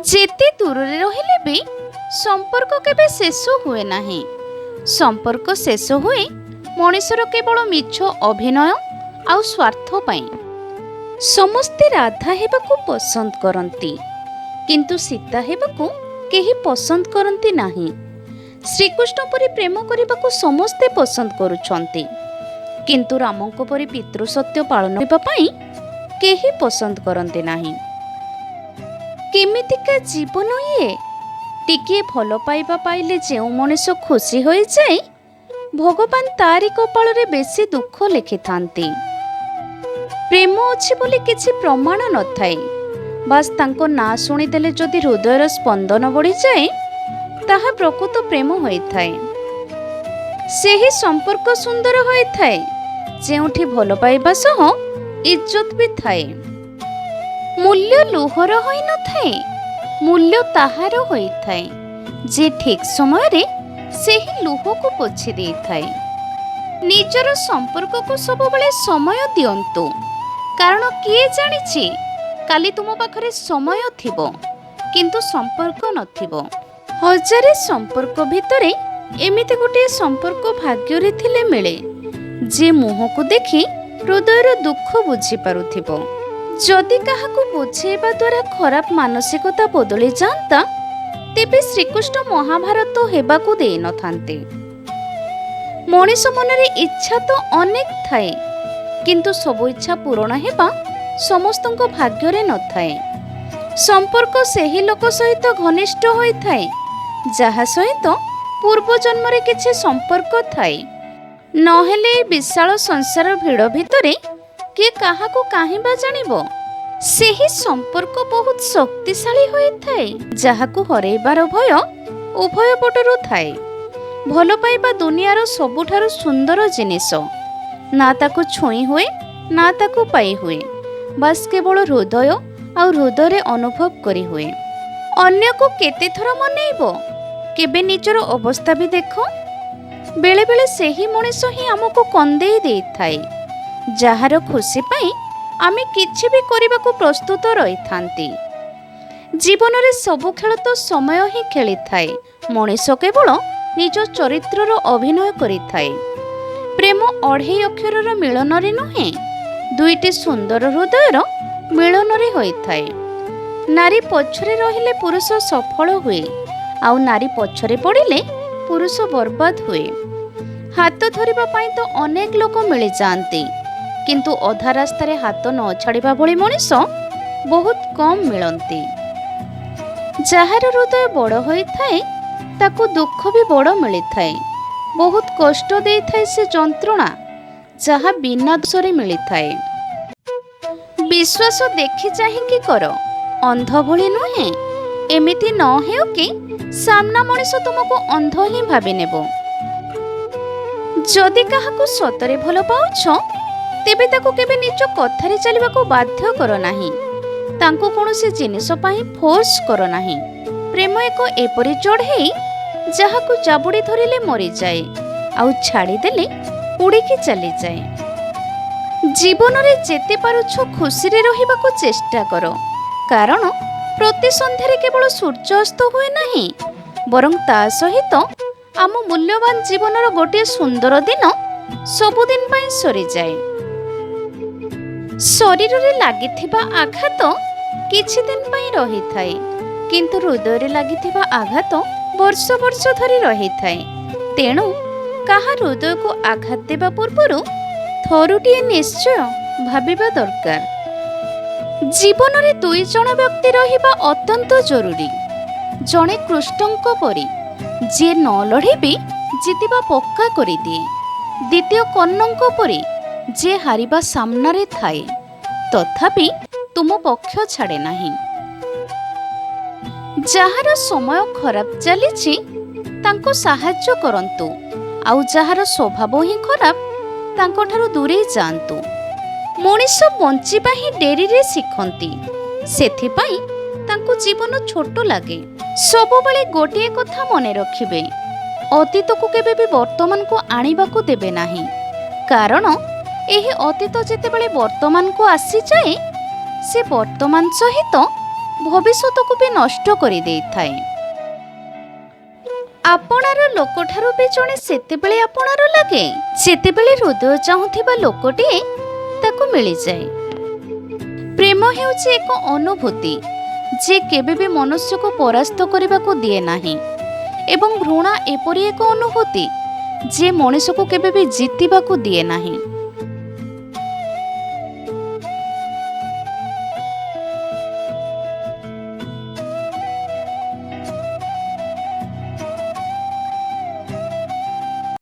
ଯେତେ ଦୂରରେ ରହିଲେ ବି ସମ୍ପର୍କ କେବେ ଶେଷ ହୁଏ ନାହିଁ। ସମ୍ପର୍କ ଶେଷ ହୁଏ ମଣିଷର କେବଳ ମିଛ ଅଭିନୟ ଆଉ ସ୍ୱାର୍ଥ ପାଇଁ। ସମସ୍ତେ ରାଧା ହେବାକୁ ପସନ୍ଦ କରନ୍ତି, କିନ୍ତୁ ସୀତା ହେବାକୁ କେହି ପସନ୍ଦ କରନ୍ତି ନାହିଁ। ଶ୍ରୀକୃଷ୍ଣ ପରି ପ୍ରେମ କରିବାକୁ ସମସ୍ତେ ପସନ୍ଦ କରୁଛନ୍ତି, କିନ୍ତୁ ରାମଙ୍କ ପରି ପିତୃସତ୍ୟ ପାଳନ କରିବା ପାଇଁ କେହି ପସନ୍ଦ କରନ୍ତି ନାହିଁ। କେମିତିକା ଜୀବନ ଇଏ! ଟିକିଏ ଭଲ ପାଇବା ପାଇଲେ ଯେଉଁ ମଣିଷ ଖୁସି ହୋଇଯାଏ, ଭଗବାନ ତାରି କପାଳରେ ବେଶୀ ଦୁଃଖ ଲେଖିଥାନ୍ତି। ପ୍ରେମ ଅଛି ବୋଲି କିଛି ପ୍ରମାଣ ନଥାଏ, ବାସ୍ ତାଙ୍କ ନାଁ ଶୁଣିଦେଲେ ଯଦି ହୃଦୟର ସ୍ପନ୍ଦନ ବଢ଼ିଯାଏ, ତାହା ପ୍ରକୃତ ପ୍ରେମ ହୋଇଥାଏ। ସେହି ସମ୍ପର୍କ ସୁନ୍ଦର ହୋଇଥାଏ ଯେଉଁଠି ଭଲ ପାଇବା ସହ ଇଜ୍ଜତ ବି ଥାଏ। ମୂଲ୍ୟ ଲୁହର ହୋଇନଥାଏ, ମୂଲ୍ୟ ତାହାର ହୋଇଥାଏ ଯେ ଠିକ୍ ସମୟରେ ସେହି ଲୁହକୁ ପୋଛି ଦେଇଥାଏ। ନିଜର ସମ୍ପର୍କକୁ ସବୁବେଳେ ସମୟ ଦିଅନ୍ତୁ, କାରଣ କିଏ ଜାଣିଛି କାଲି ତୁମ ପାଖରେ ସମୟ ଥିବ କିନ୍ତୁ ସମ୍ପର୍କ ନଥିବ। ହଜାରେ ସମ୍ପର୍କ ଭିତରେ ଏମିତି ଗୋଟିଏ ସମ୍ପର୍କ ଭାଗ୍ୟରେ ଥିଲେ ମିଳେ, ଯେ ମୁହଁକୁ ଦେଖି ହୃଦୟର ଦୁଃଖ ବୁଝିପାରୁଥିବ। ଯଦି କାହାକୁ ବୁଝେଇବା ଦ୍ୱାରା ଖରାପ ମାନସିକତା ବଦଳି ଯାଆନ୍ତା, ତେବେ ଶ୍ରୀକୃଷ୍ଣ ମହାଭାରତ ହେବାକୁ ଦେଇନଥାନ୍ତେ। ମଣିଷ ମନରେ ଇଚ୍ଛା ତ ଅନେକ ଥାଏ, କିନ୍ତୁ ସବୁ ଇଚ୍ଛା ପୂରଣ ହେବା ସମସ୍ତଙ୍କ ଭାଗ୍ୟରେ ନଥାଏ। ସମ୍ପର୍କ ସେହି ଲୋକ ସହିତ ଘନିଷ୍ଠ ହୋଇଥାଏ ଯାହା ସହିତ ପୂର୍ବଜନ୍ମରେ କିଛି ସମ୍ପର୍କ ଥାଏ। ନହେଲେ ଏହି ବିଶାଳ ସଂସାର ଭିଡ଼ ଭିତରେ କିଏ କାହାକୁ କାହିଁବା ଜାଣିବ? ସେହି ସମ୍ପର୍କ ବହୁତ ଶକ୍ତିଶାଳୀ ହୋଇଥାଏ, ଯାହାକୁ ହରେଇବାର ଭୟ ଉଭୟ ପଟରୁ ଥାଏ। ଭଲ ପାଇବା ଦୁନିଆର ସବୁଠାରୁ ସୁନ୍ଦର ଜିନିଷ। ନା ତାକୁ ଛୁଇଁ ହୁଏ, ନା ତାକୁ ପାଇ ହୁଏ, ବାସ୍ କେବଳ ହୃଦୟ ଆଉ ହୃଦୟରେ ଅନୁଭବ କରି ହୁଏ। ଅନ୍ୟକୁ କେତେଥର ମନେଇବ? କେବେ ନିଜର ଅବସ୍ଥା ବି ଦେଖ। ବେଳେବେଳେ ସେହି ମଣିଷ ହିଁ ଆମକୁ କନ୍ଦେଇ ଦେଇଥାଏ, ଯାହାର ଖୁସି ପାଇଁ ଆମେ କିଛି ବି କରିବାକୁ ପ୍ରସ୍ତୁତ ରହିଥାନ୍ତି। ଜୀବନରେ ସବୁ ଖେଳ ତ ସମୟ ହିଁ ଖେଳିଥାଏ, ମଣିଷ କେବଳ ନିଜ ଚରିତ୍ରର ଅଭିନୟ କରିଥାଏ। ପ୍ରେମ ଅଢ଼େଇ ଅକ୍ଷରର ମିଳନରେ ନୁହେଁ, ଦୁଇଟି ସୁନ୍ଦର ହୃଦୟର ମିଳନରେ ହୋଇଥାଏ। ନାରୀ ପଛରେ ରହିଲେ ପୁରୁଷ ସଫଳ ହୁଏ, ଆଉ ନାରୀ ପଛରେ ପଡ଼ିଲେ ପୁରୁଷ ବର୍ବାଦ ହୁଏ। ହାତ ଧରିବା ପାଇଁ ତ ଅନେକ ଲୋକ ମିଳିଯାଆନ୍ତି, କିନ୍ତୁ ଅଧା ରାସ୍ତାରେ ହାତ ନ ଛାଡ଼ିବା ଭଳି ମଣିଷ ବହୁତ କମ୍ ମିଳନ୍ତି। ଯାହାର ହୃଦୟ ବଡ଼ ହୋଇଥାଏ, ତାକୁ ଦୁଃଖ ବି ବଡ଼ ମିଳିଥାଏ। ବହୁତ କଷ୍ଟ ଦେଇଥାଏ ସେ ଯନ୍ତ୍ରଣା, ଯାହା ବିନା ଦୋଷରେ ମିଳିଥାଏ। ବିଶ୍ୱାସ ଦେଖି ଚାହିଁକି କର, ଅନ୍ଧ ଭଳି ନୁହେଁ। ଏମିତି ନ ହେଉ କି ସାମ୍ନା ମଣିଷ ତୁମକୁ ଅନ୍ଧ ହିଁ ଭାବି ନେବ। ଯଦି କାହାକୁ ସତରେ ଭଲ ପାଉଛ, ତେବେ ତାକୁ କେବେ ନିଜ କଥାରେ ଚାଲିବାକୁ ବାଧ୍ୟ କର ନାହିଁ। ତାଙ୍କୁ କୌଣସି ଜିନିଷ ପାଇଁ ଫୋର୍ସ କର ନାହିଁ। ପ୍ରେମ ଏକ ଏପରି ଚଢ଼େଇ, ଯାହାକୁ ଜାବୁଡ଼ି ଧରିଲେ ମରିଯାଏ, ଆଉ ଛାଡ଼ିଦେଲେ ଉଡ଼ିକି ଚାଲିଯାଏ। ଜୀବନରେ ଯେତେ ପାରୁଛ ଖୁସିରେ ରହିବାକୁ ଚେଷ୍ଟା କର, କାରଣ ପ୍ରତି ସନ୍ଧ୍ୟାରେ କେବଳ ସୂର୍ଯ୍ୟ ଅସ୍ତ ହୁଏ ନାହିଁ, ବରଂ ତା ସହିତ ଆମ ମୂଲ୍ୟବାନ ଜୀବନର ଗୋଟିଏ ସୁନ୍ଦର ଦିନ ସବୁଦିନ ପାଇଁ ସରିଯାଏ। ଶରୀରରେ ଲାଗିଥିବା ଆଘାତ କିଛି ଦିନ ପାଇଁ ରହିଥାଏ, କିନ୍ତୁ ହୃଦୟରେ ଲାଗିଥିବା ଆଘାତ ବର୍ଷ ବର୍ଷ ଧରି ରହିଥାଏ। ତେଣୁ କାହା ହୃଦୟକୁ ଆଘାତ ଦେବା ପୂର୍ବରୁ ଥରୁଟିଏ ନିଶ୍ଚୟ ଭାବିବା ଦରକାର। ଜୀବନରେ ଦୁଇ ଜଣ ବ୍ୟକ୍ତି ରହିବା ଅତ୍ୟନ୍ତ ଜରୁରୀ। ଜଣେ କୃଷ୍ଣଙ୍କ ପରି, ଯିଏ ନ ଲଢ଼ି ବି ଜିତିବା ପକ୍କା କରିଦିଏ। ଦ୍ୱିତୀୟ କର୍ଣ୍ଣଙ୍କ ପରି, ଯିଏ ହାରିବା ସାମ୍ନାରେ ଥାଏ, ତଥାପି ତୁମ ପକ୍ଷ ଛାଡ଼େ ନାହିଁ। ଯାହାର ସମୟ ଖରାପ ଚାଲିଛି, ତାଙ୍କୁ ସାହାଯ୍ୟ କରନ୍ତୁ, ଆଉ ଯାହାର ସ୍ୱଭାବ ହିଁ ଖରାପ, ତାଙ୍କଠାରୁ ଦୂରେଇ ଯାଆନ୍ତୁ। ମଣିଷ ବଞ୍ଚିବା ହିଁ ଡେରିରେ ଶିଖନ୍ତି, ସେଥିପାଇଁ ତାଙ୍କୁ ଜୀବନ ଛୋଟ ଲାଗେ। ସବୁବେଳେ ଗୋଟିଏ କଥା ମନେ ରଖିବେ, ଅତୀତକୁ କେବେ ବି ବର୍ତ୍ତମାନକୁ ଆଣିବାକୁ ଦେବେ ନାହିଁ, କାରଣ ଏହି ଅତୀତ ଯେତେବେଳେ ବର୍ତ୍ତମାନକୁ ଆସିଯାଏ, ସେ ବର୍ତ୍ତମାନ ସହିତ ଭବିଷ୍ୟତକୁ ବି ନଷ୍ଟ କରିଦେଇଥାଏ। ଆପଣାର ଲୋକଠାରୁ ବି ଜଣେ ସେତେବେଳେ ଆପଣାର ଲାଗେ ଯେତେବେଳେ ହୃଦୟ ଚାହୁଁଥିବା ଲୋକଟିଏ ତାକୁ ମିଳିଯାଏ। ପ୍ରେମ ହେଉଛି ଏକ ଅନୁଭୂତି ଯେ କେବେ ବି ମନୁଷ୍ୟକୁ ପରାସ୍ତ କରିବାକୁ ଦିଏ ନାହିଁ, ଏବଂ ଘୃଣା ଏପରି ଏକ ଅନୁଭୂତି ଯେ ମଣିଷକୁ କେବେ ବି ଜିତିବାକୁ ଦିଏ ନାହିଁ।